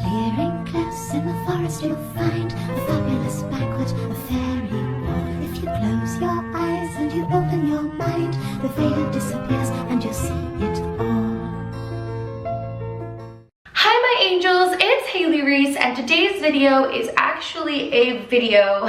clearing close in the forest you'll find a fabulous banquet, a fairy ball. If you close your eyes and you open your mind, the veil disappears and you'll see it all. Hi my angels, it's Hailey Reese, and today's video is actually a video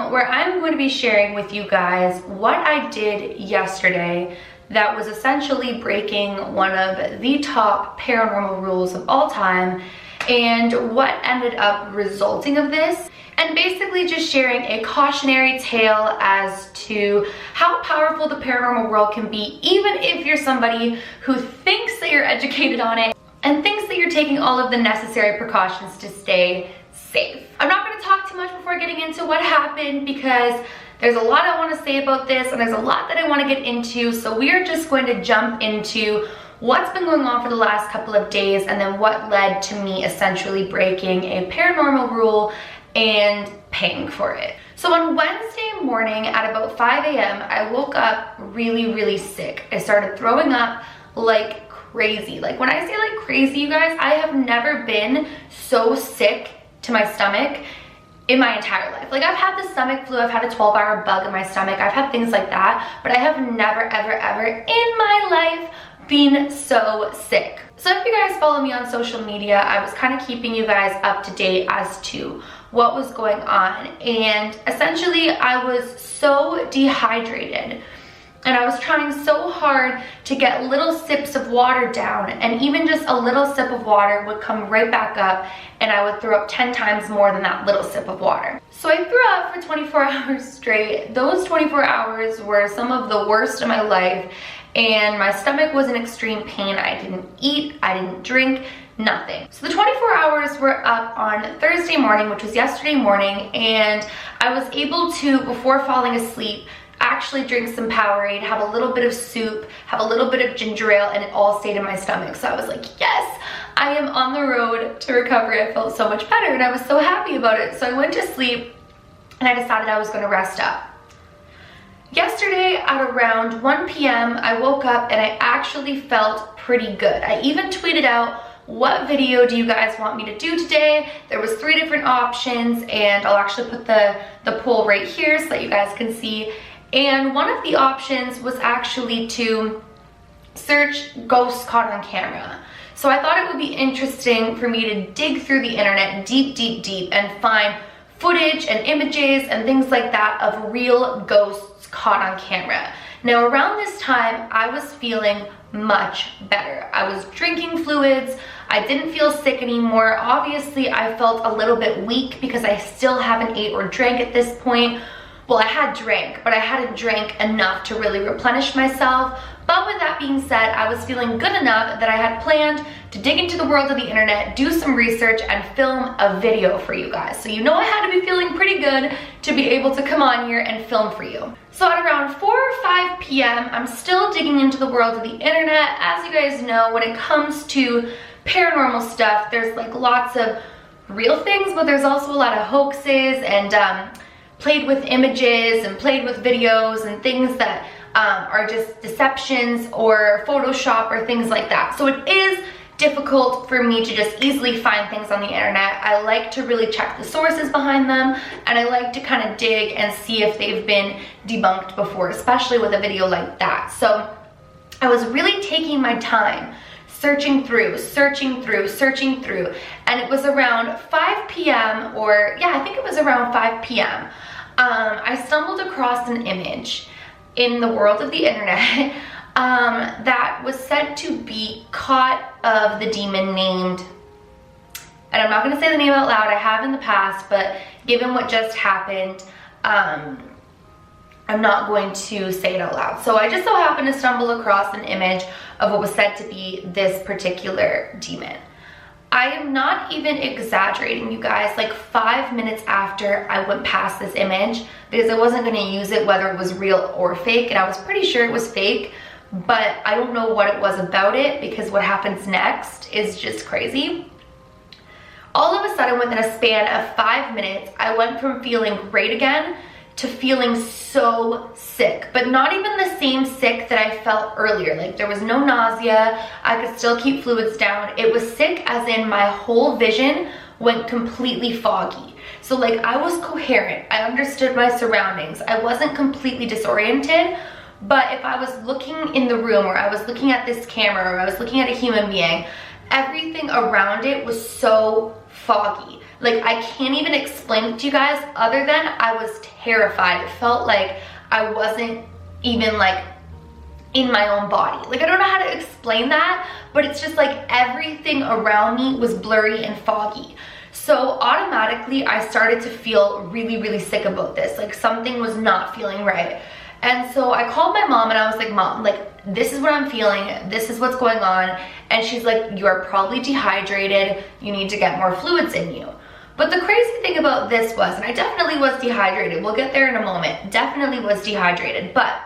where I'm going to be sharing with you guys what I did yesterday that was essentially breaking one of the top paranormal rules of all time, and what ended up resulting of this, and basically just sharing a cautionary tale as to how powerful the paranormal world can be, even if you're somebody who thinks that you're educated on it and thinks that you're taking all of the necessary precautions to stay safe. I'm not going to talk too much before getting into what happened, because there's a lot I want to say about this, and there's a lot that I want to get into, so we are just going to jump into what's been going on for the last couple of days, and then what led to me essentially breaking a paranormal rule and paying for it. So on Wednesday morning at about 5 a.m., I woke up really sick. I started throwing up like crazy. Like when I say like crazy, you guys, I have never been so sick to my stomach in my entire life. Like I've had the stomach flu, I've had a 12-hour bug in my stomach, I've had things like that, but I have never ever in my life been so sick. So if you guys follow me on social media, I was kind of keeping you guys up to date as to what was going on, and essentially I was so dehydrated. And I was trying so hard to get little sips of water down, and even just a little sip of water would come right back up, and I would throw up 10 times more than that little sip of water. So I threw up for 24 hours straight. Those 24 hours were some of the worst of my life, and my stomach was in extreme pain. I didn't eat, I didn't drink, nothing. So the 24 hours were up on Thursday morning, which was yesterday morning, and I was able to, before falling asleep, actually drink some Powerade, have a little bit of soup, have a little bit of ginger ale, and it all stayed in my stomach. So I was like, yes, I am on the road to recovery. I felt so much better, and I was so happy about it. So I went to sleep, and I decided I was going to rest up. Yesterday at around 1 p.m., I woke up and I actually felt pretty good. I even tweeted out, what video do you guys want me to do today? There was 3 different options, and I'll actually put the poll right here so that you guys can see. And one of the options was actually to search ghosts caught on camera. So I thought it would be interesting for me to dig through the internet deep and find footage and images and things like that of real ghosts caught on camera. Now around this time, I was feeling much better. I was drinking fluids. I didn't feel sick anymore. Obviously, I felt a little bit weak because I still haven't ate or drank at this point. Well, I had drank, but I hadn't drank enough to really replenish myself. But with that being said, I was feeling good enough that I had planned to dig into the world of the internet, do some research, and film a video for you guys. So you know I had to be feeling pretty good to be able to come on here and film for you. So at around 4 or 5 p.m., I'm still digging into the world of the internet. As you guys know, when it comes to paranormal stuff, there's like lots of real things, but there's also a lot of hoaxes and played with images and played with videos and things that are just deceptions or Photoshop or things like that. So it is difficult for me to just easily find things on the internet. I like to really check the sources behind them, and I like to kind of dig and see if they've been debunked before, especially with a video like that. So I was really taking my time searching through, and it was around 5 p.m. or yeah, I think it was around 5 p.m. I stumbled across an image in the world of the internet that was said to be caught of the demon named, and I'm not going to say the name out loud, I have in the past, but given what just happened, I'm not going to say it out loud. So I just so happened to stumble across an image of what was said to be this particular demon. I am not even exaggerating, you guys. Like 5 minutes after I went past this image, because I wasn't going to use it whether it was real or fake, and I was pretty sure it was fake, but I don't know what it was about it, because what happens next is just crazy. All of a sudden, within a span of 5 minutes, I went from feeling great again to feeling so sick, but not even the same sick that I felt earlier. Like there was no nausea, I could still keep fluids down. It was sick as in my whole vision went completely foggy. So like I was coherent, I understood my surroundings, I wasn't completely disoriented, but if I was looking in the room or I was looking at this camera or I was looking at a human being, everything around it was so foggy. Like I can't even explain it to you guys other than I was terrified. It felt like I wasn't even like in my own body. Like I don't know how to explain that, but it's just like everything around me was blurry and foggy. So automatically I started to feel really, really sick about this. Like something was not feeling right. And so I called my mom and I was like, Mom, like this is what I'm feeling, this is what's going on. And she's like, you are probably dehydrated, you need to get more fluids in you. But the crazy thing about this was, and I definitely was dehydrated, we'll get there in a moment, definitely was dehydrated, but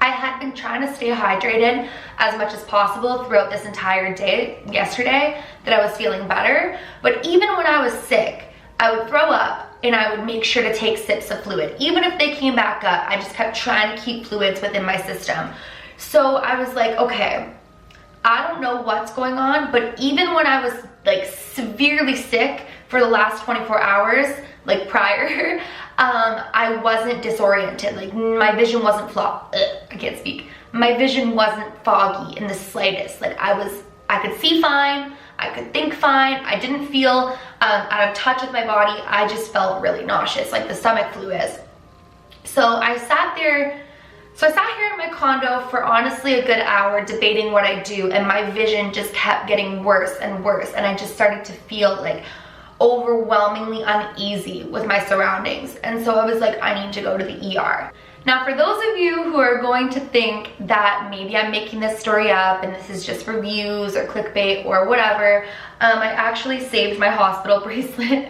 I had been trying to stay hydrated as much as possible throughout this entire day yesterday that I was feeling better. But even when I was sick, I would throw up and I would make sure to take sips of fluid. Even if they came back up, I just kept trying to keep fluids within my system. So I was like, okay, I don't know what's going on, but even when I was like severely sick for the last 24 hours, like prior, I wasn't disoriented. Like my vision wasn't I can't speak. My vision wasn't foggy in the slightest. Like I could see fine, I could think fine. I didn't feel out of touch with my body. I just felt really nauseous, like the stomach flu is. So I sat here in my condo for honestly a good hour debating what I do, and my vision just kept getting worse and worse, and I just started to feel like overwhelmingly uneasy with my surroundings. And so I was like, I need to go to the ER. Now, for those of you who are going to think that maybe I'm making this story up and this is just for views or clickbait or whatever, I actually saved my hospital bracelet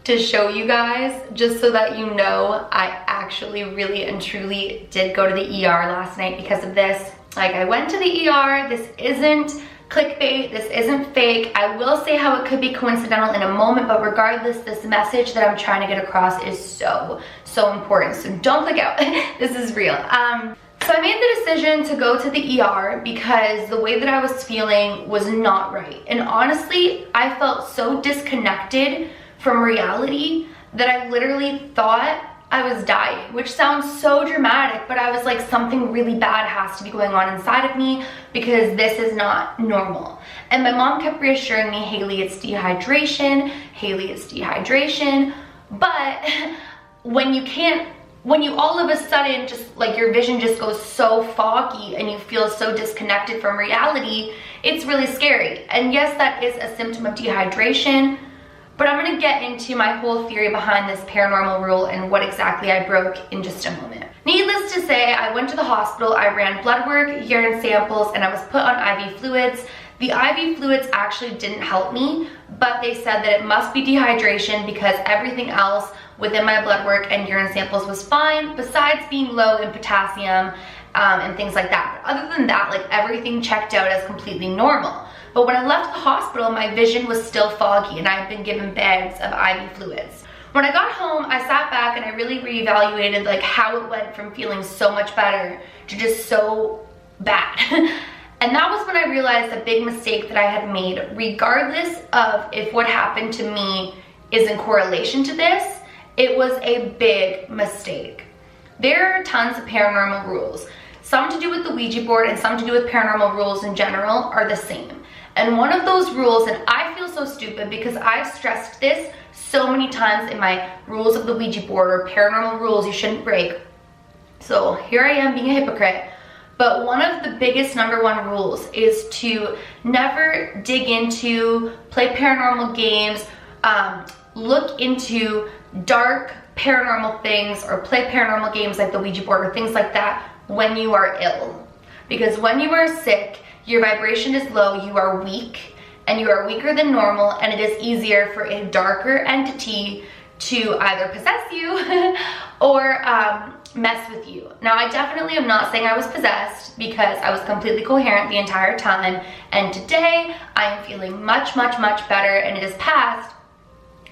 to show you guys, just so that you know I actually really and truly did go to the ER last night because of this. Like I went to the ER, this isn't clickbait, this isn't fake. I will say how it could be coincidental in a moment, but regardless, this message that I'm trying to get across is so important. So don't click out, this is real. So I made the decision to go to the ER because the way that I was feeling was not right. And honestly, I felt so disconnected from reality that I literally thought I was dying, which sounds so dramatic, but I was like, something really bad has to be going on inside of me because this is not normal. And my mom kept reassuring me, Hailey, it's dehydration, Hailey, it's dehydration. But when you all of a sudden just like your vision just goes so foggy and you feel so disconnected from reality, it's really scary. And yes, that is a symptom of dehydration. But I'm gonna get into my whole theory behind this paranormal rule and what exactly I broke in just a moment. Needless to say, I went to the hospital, I ran blood work, urine samples, and I was put on IV fluids. The IV fluids actually didn't help me, but they said that it must be dehydration because everything else within my blood work and urine samples was fine, besides being low in potassium and things like that. But other than that, like everything checked out as completely normal. But when I left the hospital, my vision was still foggy and I had been given bags of IV fluids. When I got home, I sat back and I really reevaluated like how it went from feeling so much better to just so bad. And that was when I realized a big mistake that I had made, regardless of if what happened to me is in correlation to this, it was a big mistake. There are tons of paranormal rules. Some to do with the Ouija board and some to do with paranormal rules in general are the same. And one of those rules, and I feel so stupid because I've stressed this so many times in my rules of the Ouija board or paranormal rules you shouldn't break. So here I am being a hypocrite. But one of the biggest #1 rules is to never dig into, play paranormal games, look into dark paranormal things or play paranormal games like the Ouija board or things like that when you are ill. Because when you are sick, your vibration is low, you are weak, and you are weaker than normal, and it is easier for a darker entity to either possess you or mess with you. Now, I definitely am not saying I was possessed because I was completely coherent the entire time, and today I am feeling much better and it is past.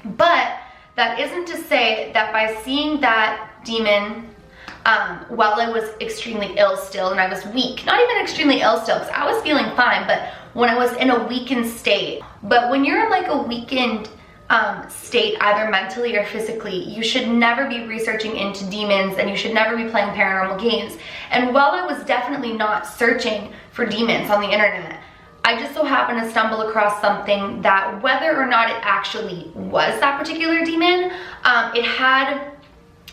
But that isn't to say that by seeing that demon while I was extremely ill still, and I was weak. Not even extremely ill still, because I was feeling fine, but when I was in a weakened state. But when you're in like a weakened state, either mentally or physically, you should never be researching into demons, and you should never be playing paranormal games. And while I was definitely not searching for demons on the internet, I just so happened to stumble across something that, whether or not it actually was that particular demon, it had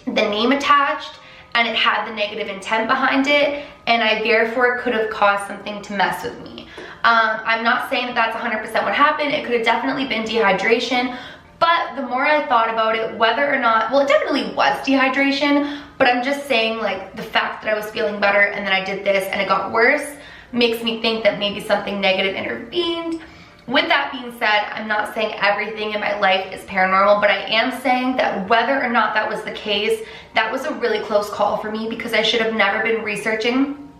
the name attached and it had the negative intent behind it, and I therefore could have caused something to mess with me. I'm not saying that that's 100% what happened. It could have definitely been dehydration, but the more I thought about it, whether or not, well, it definitely was dehydration, but I'm just saying, like, the fact that I was feeling better and then I did this and it got worse makes me think that maybe something negative intervened. With that being said, I'm not saying everything in my life is paranormal, but I am saying that whether or not that was the case, that was a really close call for me, because I should have never been researching.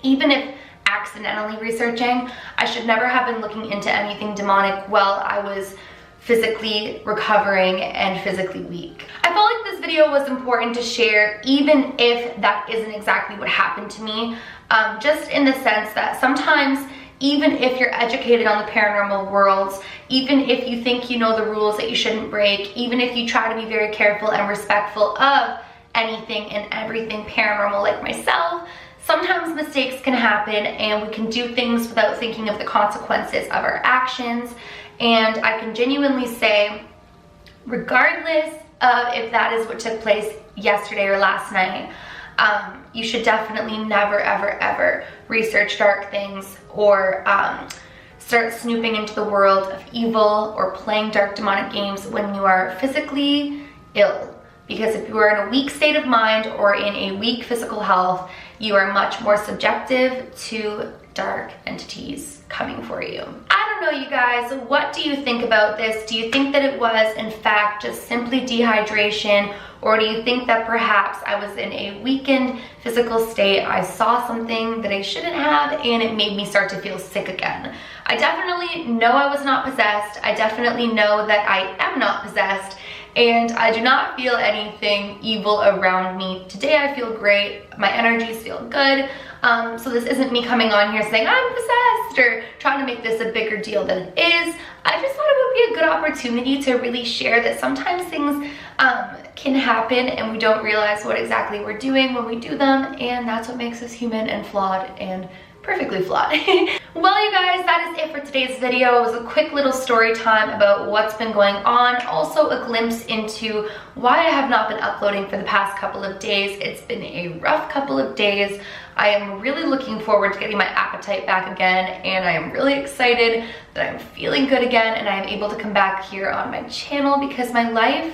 Even if accidentally researching, I should never have been looking into anything demonic while I was physically recovering and physically weak. I felt like this video was important to share, even if that isn't exactly what happened to me, just in the sense that sometimes, even if you're educated on the paranormal worlds, even if you think you know the rules that you shouldn't break, even if you try to be very careful and respectful of anything and everything paranormal like myself, sometimes mistakes can happen and we can do things without thinking of the consequences of our actions. And I can genuinely say, regardless of if that is what took place yesterday or last night, you should definitely never, ever, ever research dark things or start snooping into the world of evil or playing dark demonic games when you are physically ill. Because if you are in a weak state of mind or in a weak physical health, you are much more subjective to dark entities coming for you. I don't know, you guys, what do you think about this? Do you think that it was in fact just simply dehydration, or do you think that perhaps I was in a weakened physical state, I saw something that I shouldn't have, and it made me start to feel sick again? I definitely know I was not possessed. I definitely know that I am not possessed, and I do not feel anything evil around me. Today I feel great, my energies feel good. So this isn't me coming on here saying I'm possessed or trying to make this a bigger deal than it is. I just thought it would be a good opportunity to really share that sometimes things can happen and we don't realize what exactly we're doing when we do them, and that's what makes us human and flawed and perfectly flawed. Well, you guys, that is it for today's video. It was a quick little story time about what's been going on. Also a glimpse into why I have not been uploading for the past couple of days. It's been a rough couple of days. I am really looking forward to getting my appetite back again, and I am really excited that I'm feeling good again and I am able to come back here on my channel, because my life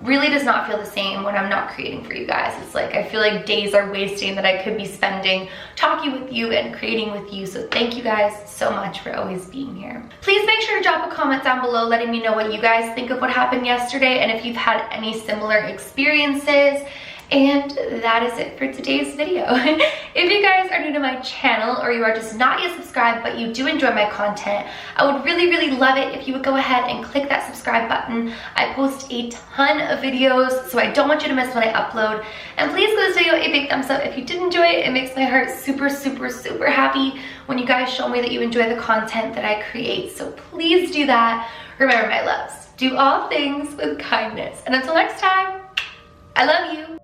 really does not feel the same when I'm not creating for you guys. It's like I feel like days are wasting that I could be spending talking with you and creating with you. So thank you guys so much for always being here. Please make sure to drop a comment down below letting me know what you guys think of what happened yesterday and if you've had any similar experiences. And that is it for today's video. If you guys are new to my channel or you are just not yet subscribed but you do enjoy my content, I would really, really love it if you would go ahead and click that subscribe button. I post a ton of videos, so I don't want you to miss when I upload. And please give this video a big thumbs up if you did enjoy it. It makes my heart super, super, super happy when you guys show me that you enjoy the content that I create. So please do that. Remember, my loves, do all things with kindness. And until next time, I love you.